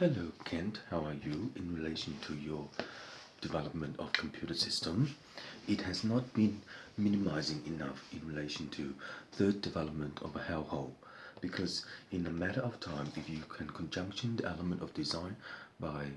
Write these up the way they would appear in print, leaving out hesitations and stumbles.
Hello, Kent. How are you in relation to your development of computer system? It has not been minimizing enough in relation to the development of a household because in a matter of time, if you can conjunction the element of design by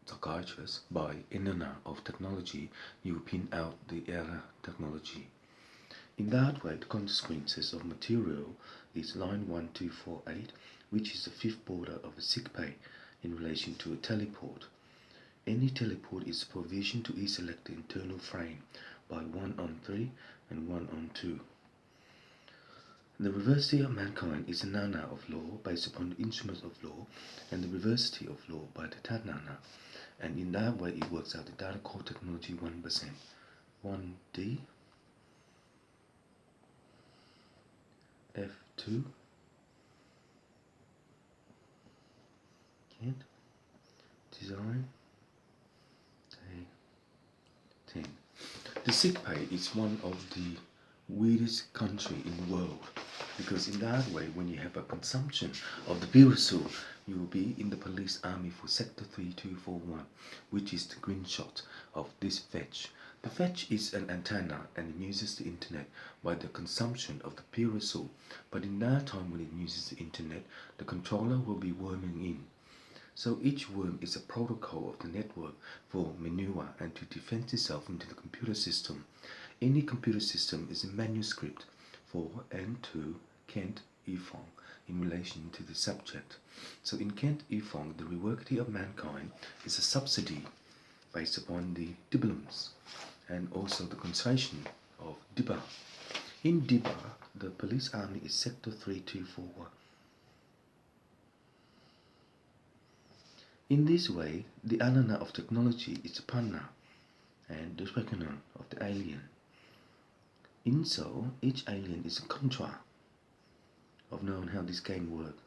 psychiatrists by internet of technology, you pin out the era technology. In that way, the consequences of material is line 1248, which is the fifth border of a sick bay in relation to a teleport. Any teleport is provisioned to e-select the internal frame by 1 on 3 and 1 on 2. The reversity of mankind is a nana of law based upon the instruments of law and the reversity of law by the Tadnana. And in that way, it works out the data core technology 1%. 1D F2 Kent design 10. The sick pay is one of the weirdest country in the world because in that way when you have a consumption of the Birasul, you will be in the police army for sector 3241, which is the green shot of this fetch. The fetch is an antenna and it uses the internet by the consumption of the Birasul, but in that time when it uses the internet, the controller will be worming in. So each worm is a protocol of the network for maneuver and to defend itself into the computer system. Any computer system is a manuscript for and to Kent Ifong in relation to the subject. So in Kent Ifong, the reworking of mankind is a subsidy based upon the diplums and also the concentration of Dibba. In Dibba, the police army is sector 3241. In this way, the anana of technology is the panna and the reckoner of the alien. In so, each alien is a contra of knowing how this game works.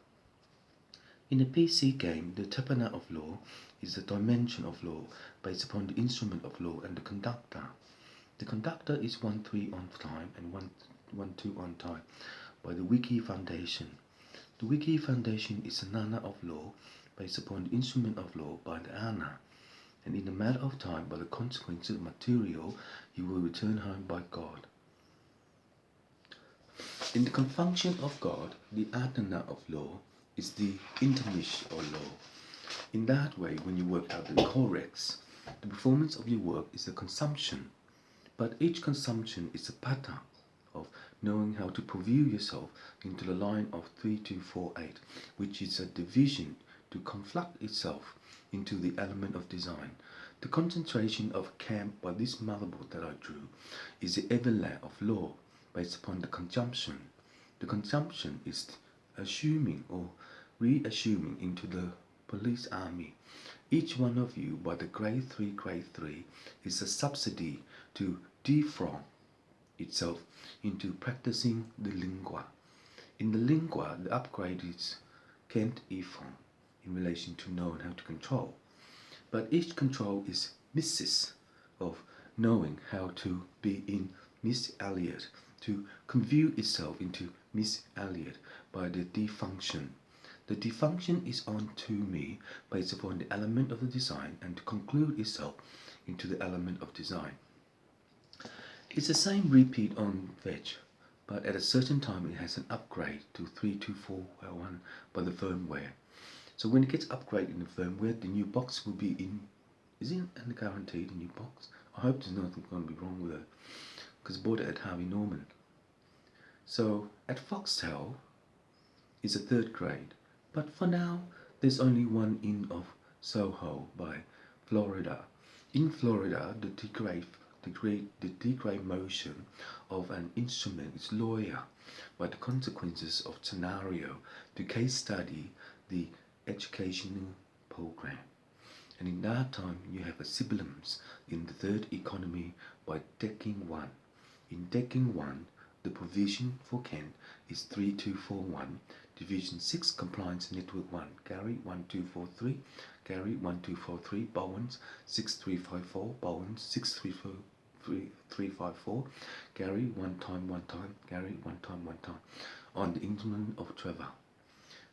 In a PC game, the tapana of law is the dimension of law based upon the instrument of law and the conductor. The conductor is 1-3 on time and 1-2 on time by the Wiki Foundation. The Wiki Foundation is a nana of law based upon the instrument of law by the Ana, and in a matter of time, by the consequences of material, you will return home by God. In the confunction of God, the Adana of law is the intermish or law. In that way, when you work out the corrects, the performance of your work is a consumption, but each consumption is a pattern of knowing how to preview yourself into the line of 3248, which is a division to conflict itself into the element of design. The concentration of a camp by this motherboard that I drew is the overlay of law based upon the consumption. The consumption is assuming or reassuming into the police army. Each one of you by the grade 3 is a subsidy to defraud itself into practicing the lingua. In the lingua, the upgrade is Kent Ifong in relation to knowing how to control. But each control is Mrs. of knowing how to be in Miss Elliot, to convey itself into Miss Elliot by the defunction. The defunction is on to me based upon the element of the design and to conclude itself into the element of design. It's the same repeat on Veg, but at a certain time it has an upgrade to 32401 by the firmware. So when it gets upgraded in the firmware, the new box will be in. Is it guaranteed a new box? I hope there's nothing going to be wrong with it, because I bought it at Harvey Norman. So at Foxtel is a third grade, but for now there's only one in of Soho by Florida. In Florida, the degrade motion of an instrument is lawyer by the consequences of scenario to case study the educational program. And in that time, you have a sibilance in the third economy by decking 1. In decking 1, the provision for Kent is 3241, division 6 compliance network 1, Gary 1243, Gary 1243, Bowens 6354, Bowens 63354, Gary one time, Gary one time, on the instrument of Trevor.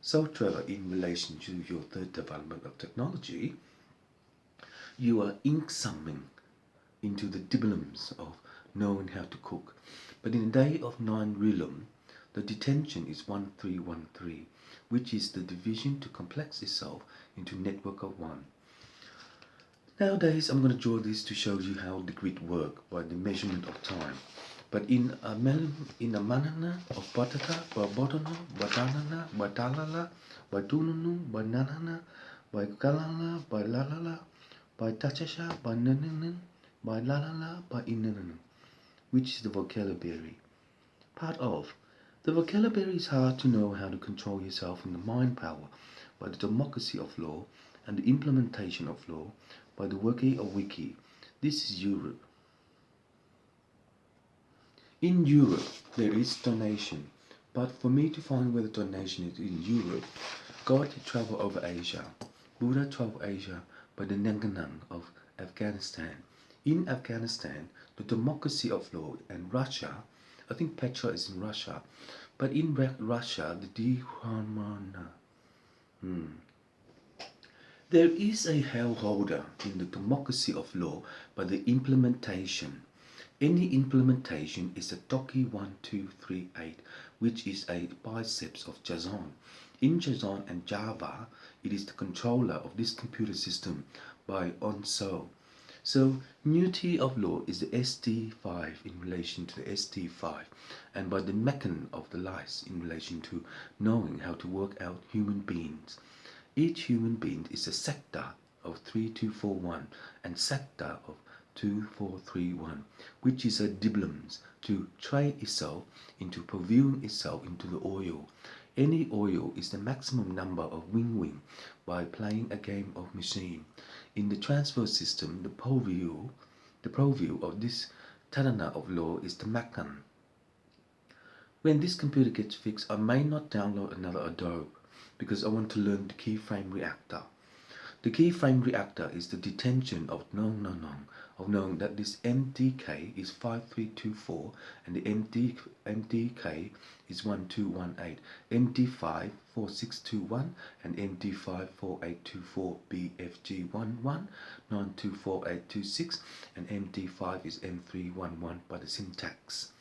So, Trevor, in relation to your third development of technology, you are ink summing into the dibblems of knowing how to cook. But in the day of nine realm, the detention is 1313, which is the division to complex itself into network of one. Nowadays, I'm going to draw this to show you how the grid work by the measurement of time. But in a manana of batata, botana, batanana, batalala, batununu, bananana, by kalala, by lalala, by tachasha, by nananan, by lalala, by inananan, which is the vocabulary. Part of the vocabulary is hard to know how to control yourself in the mind power by the democracy of law and the implementation of law by the working of wiki. This is Europe. In Europe, there is donation, but for me to find where the donation is in Europe, God had traveled over Asia. Buddha traveled Asia by the Nanganang of Afghanistan. In Afghanistan, the democracy of law, and Russia, I think Petra is in Russia, but in Russia, the Dharmana. There is a hellholder in the democracy of law by the implementation. Any implementation is a Toki 1238, which is a biceps of Jazon. In Jazon and Java, it is the controller of this computer system by ONSO. So, unity of law is the ST5 in relation to the ST5, and by the mechan of the lice in relation to knowing how to work out human beings. Each human being is a sector of 3241 and sector of 2431, which is a diblems to trade itself into purviewing itself into the oil. Any oil is the maximum number of win-win by playing a game of machine. In the transfer system, the purview of this Tadana of law is the mechan. When this computer gets fixed, I may not download another Adobe because I want to learn the keyframe reactor. The keyframe reactor is the detention of knowing that this MDK is 5324 and the MDK is 1218, MD5 4621 and MD5 4824 BFG11 924826 and MD5 is M311 by the syntax.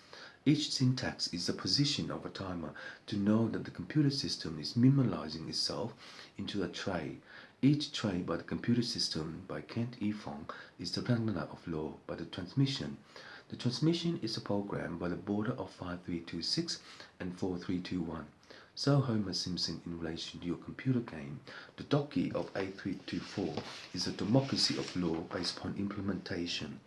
Each syntax is the position of a timer to know that the computer system is minimalizing itself into a tray. Each tray by the computer system by Kent E. Fong is the Rangana of law by the transmission. The transmission is a program by the border of 5326 and 4321. So Homer Simpson in relation to your computer game, the Doki of 8324 is a democracy of law based upon implementation.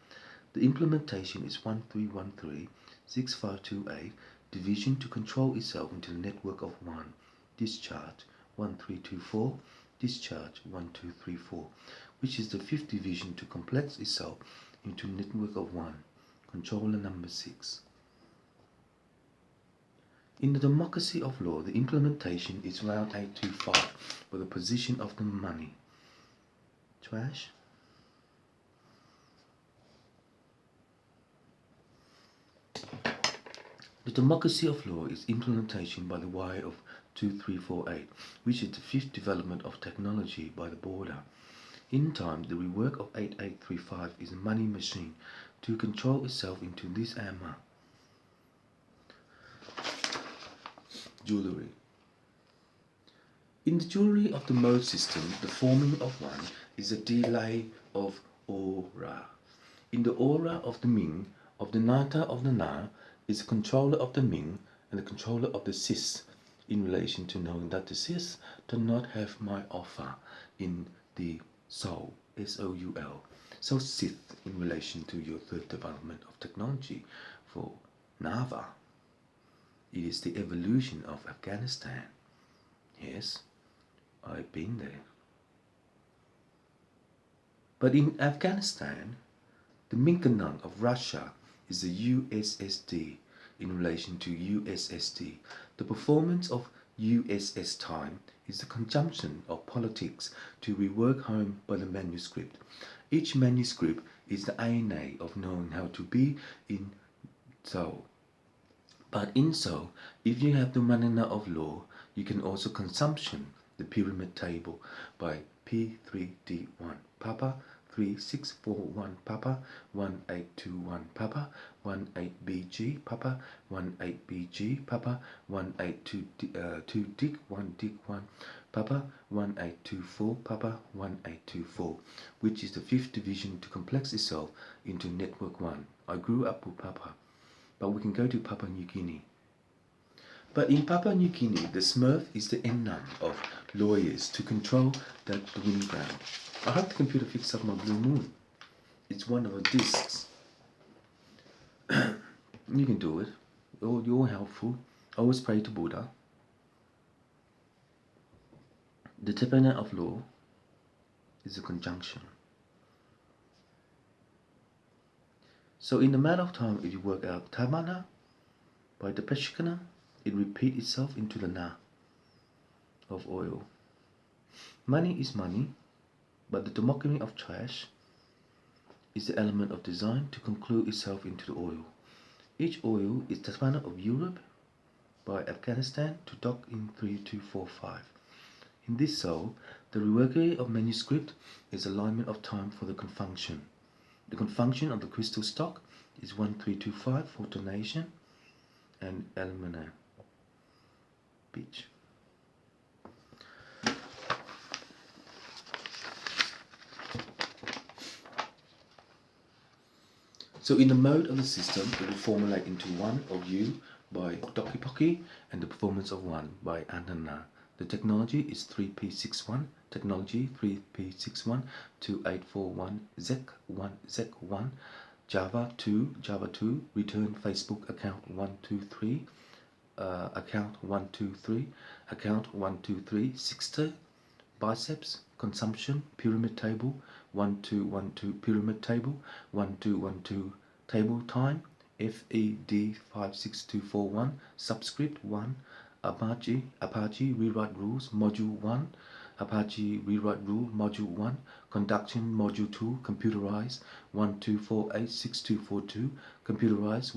The implementation is 1313 6528, division to control itself into the network of 1, discharge 1324, discharge 1234, which is the fifth division to complex itself into network of 1, controller number 6. In the democracy of law, the implementation is round 825 for the position of the money. Trash. The democracy of law is implementation by the Y of 2348, which is the fifth development of technology by the border. In time, the rework of 8835 is a money machine to control itself into this armor. Jewelry. In the jewelry of the mode system, the forming of one is a delay of aura. In the aura of the Ming, of the Nata of the Na, is the controller of the Ming and the controller of the Sis, in relation to knowing that the Sis do not have my offer in the Soul, S-O-U-L. So Sith in relation to your third development of technology for Nava. It is the evolution of Afghanistan. Yes, I've been there. But in Afghanistan, the Minkanang of Russia is the USSD in relation to USSD. The performance of USS time is the conjunction of politics to rework home by the manuscript. Each manuscript is the ANA of knowing how to be in Seoul. But in Seoul, if you have the Manana of law, You can also consumption the pyramid table by P3D1 Papa 3641 Papa 1821 Papa 18BG Papa 18BG Papa 182 Dick 1 Dick 1 Papa 1824 Papa 1824, which is the fifth division to complex itself into network 1. I grew up with Papa, but we can go to Papua New Guinea. But in Papua New Guinea, the Smurf is the enum of lawyers to control the winning ground. I hope the computer fixed up my blue moon. It's one of the discs. You can do it. You're helpful. Always pray to Buddha. The Tapana of law is a conjunction. So in the matter of time, if you work out Tamana by the Peshkana, it repeats itself into the Na of oil. Money is money, but the democracy of trash is the element of design to conclude itself into the oil. Each oil is the Tapana of Europe by Afghanistan to dock in 3245. In this cell, the reworking of manuscript is alignment of time for the confunction. The confunction of the crystal stock is 1325 for donation and alumina beach. So in the mode of the system, it will formulate into one of you by Dokipoki and the performance of one by Anana. The technology is 3P61, technology 3P61, 2841, ZEC1, ZEC1, Java 2, return Facebook account 123, account 123, account 123, 60, biceps, consumption, pyramid table, 1212, pyramid table, 1212, table time, FED 56241, subscript 1, Apache rewrite rules, module 1, Apache rewrite rule, module 1, conduction, module 2, computerized, 12486242, computerized,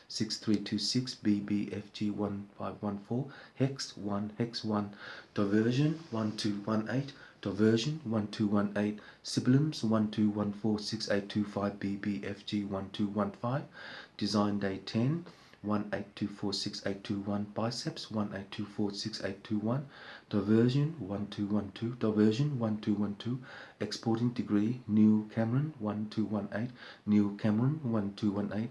12486326, BBFG 1514, hex 1, hex 1, diversion, 1218, diversion, 1218, sibilums, 12146825, BBFG 1215, design day 10, 1824681, biceps 1824681, diversion 1212, diversion 1212, exporting degree New Cameron 1218, New Cameron 1218,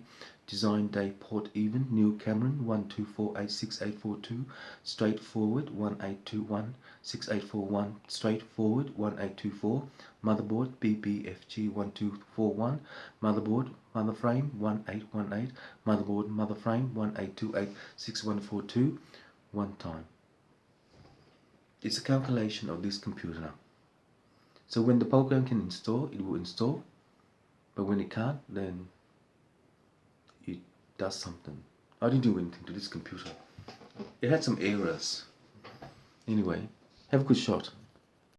design day port even New Cameron 12486842, straightforward 1821 6841, straightforward 1824, motherboard BBFG 1241, motherboard motherframe 1818, motherboard motherframe 1828 6142, one time. It's a calculation of this computer. So when the program can install, it will install, but when it can't, then it does something. I didn't do anything to this computer. It had some errors. Anyway, have a good shot.